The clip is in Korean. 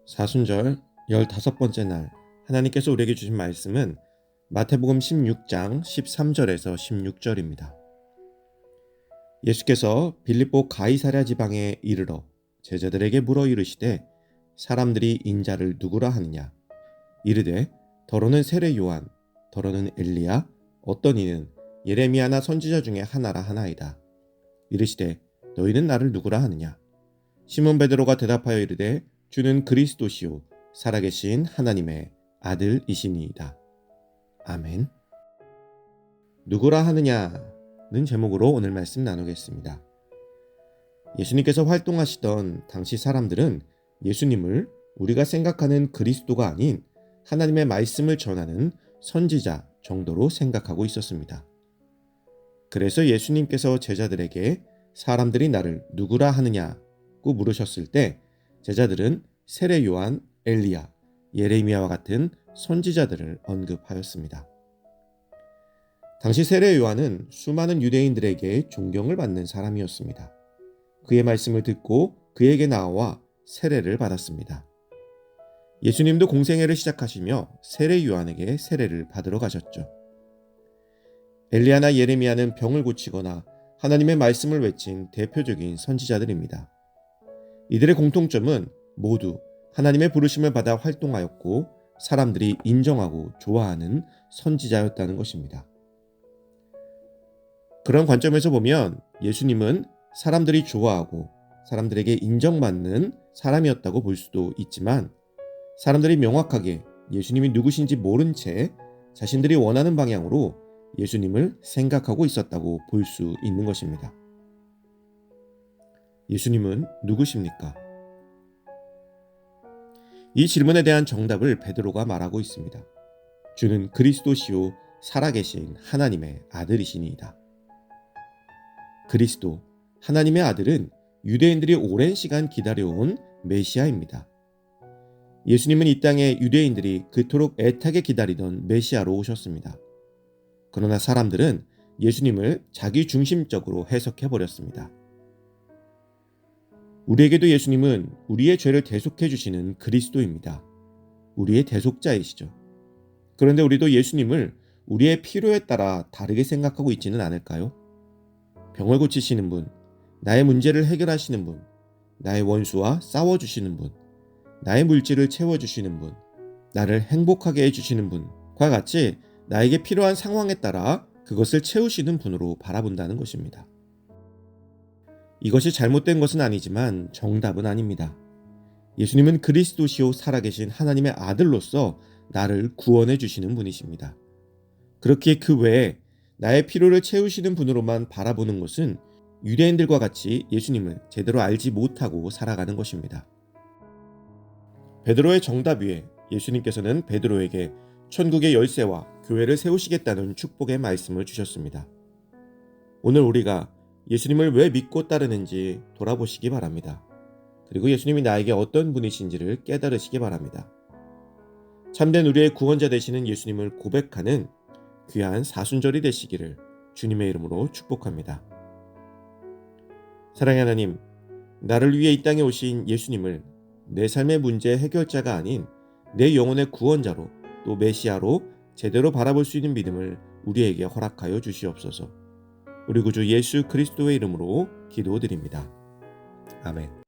사순절 15번째 날 하나님께서 우리에게 주신 말씀은 마태복음 16장 13절에서 16절입니다. 예수께서 빌립보 가이사랴 지방에 이르러 제자들에게 물어 이르시되 사람들이 인자를 누구라 하느냐? 이르되 더러는 세례 요한, 더러는 엘리야, 어떤 이는 예레미야나 선지자 중에 하나라 하나이다. 이르시되 너희는 나를 누구라 하느냐? 시몬 베드로가 대답하여 이르되 주는 그리스도시요 살아계신 하나님의 아들이시니이다. 아멘. 누구라 하느냐는 제목으로 오늘 말씀 나누겠습니다. 예수님께서 활동하시던 당시 사람들은 예수님을 우리가 생각하는 그리스도가 아닌 하나님의 말씀을 전하는 선지자 정도로 생각하고 있었습니다. 그래서 예수님께서 제자들에게 사람들이 나를 누구라 하느냐고 물으셨을 때 제자들은 세례 요한, 엘리야, 예레미야와 같은 선지자들을 언급하였습니다. 당시 세례 요한은 수많은 유대인들에게 존경을 받는 사람이었습니다. 그의 말씀을 듣고 그에게 나와 세례를 받았습니다. 예수님도 공생애를 시작하시며 세례 요한에게 세례를 받으러 가셨죠. 엘리야나 예레미야는 병을 고치거나 하나님의 말씀을 외친 대표적인 선지자들입니다. 이들의 공통점은 모두 하나님의 부르심을 받아 활동하였고 사람들이 인정하고 좋아하는 선지자였다는 것입니다. 그런 관점에서 보면 예수님은 사람들이 좋아하고 사람들에게 인정받는 사람이었다고 볼 수도 있지만 사람들이 명확하게 예수님이 누구신지 모른 채 자신들이 원하는 방향으로 예수님을 생각하고 있었다고 볼 수 있는 것입니다. 예수님은 누구십니까? 이 질문에 대한 정답을 베드로가 말하고 있습니다. 주는 그리스도시요 살아계신 하나님의 아들이시니이다. 그리스도, 하나님의 아들은 유대인들이 오랜 시간 기다려온 메시아입니다. 예수님은 이 땅에 유대인들이 그토록 애타게 기다리던 메시아로 오셨습니다. 그러나 사람들은 예수님을 자기 중심적으로 해석해버렸습니다. 우리에게도 예수님은 우리의 죄를 대속해 주시는 그리스도입니다. 우리의 대속자이시죠. 그런데 우리도 예수님을 우리의 필요에 따라 다르게 생각하고 있지는 않을까요? 병을 고치시는 분, 나의 문제를 해결하시는 분, 나의 원수와 싸워주시는 분, 나의 물질을 채워주시는 분, 나를 행복하게 해주시는 분과 같이 나에게 필요한 상황에 따라 그것을 채우시는 분으로 바라본다는 것입니다. 이것이 잘못된 것은 아니지만 정답은 아닙니다. 예수님은 그리스도시요 살아계신 하나님의 아들로서 나를 구원해 주시는 분이십니다. 그렇기에 그 외에 나의 필요를 채우시는 분으로만 바라보는 것은 유대인들과 같이 예수님을 제대로 알지 못하고 살아가는 것입니다. 베드로의 정답 위에 예수님께서는 베드로에게 천국의 열쇠와 교회를 세우시겠다는 축복의 말씀을 주셨습니다. 오늘 우리가 예수님을 왜 믿고 따르는지 돌아보시기 바랍니다. 그리고 예수님이 나에게 어떤 분이신지를 깨달으시기 바랍니다. 참된 우리의 구원자 되시는 예수님을 고백하는 귀한 사순절이 되시기를 주님의 이름으로 축복합니다. 사랑의 하나님, 나를 위해 이 땅에 오신 예수님을 내 삶의 문제 해결자가 아닌 내 영혼의 구원자로 또 메시아로 제대로 바라볼 수 있는 믿음을 우리에게 허락하여 주시옵소서. 우리 구주 예수 그리스도의 이름으로 기도드립니다. 아멘.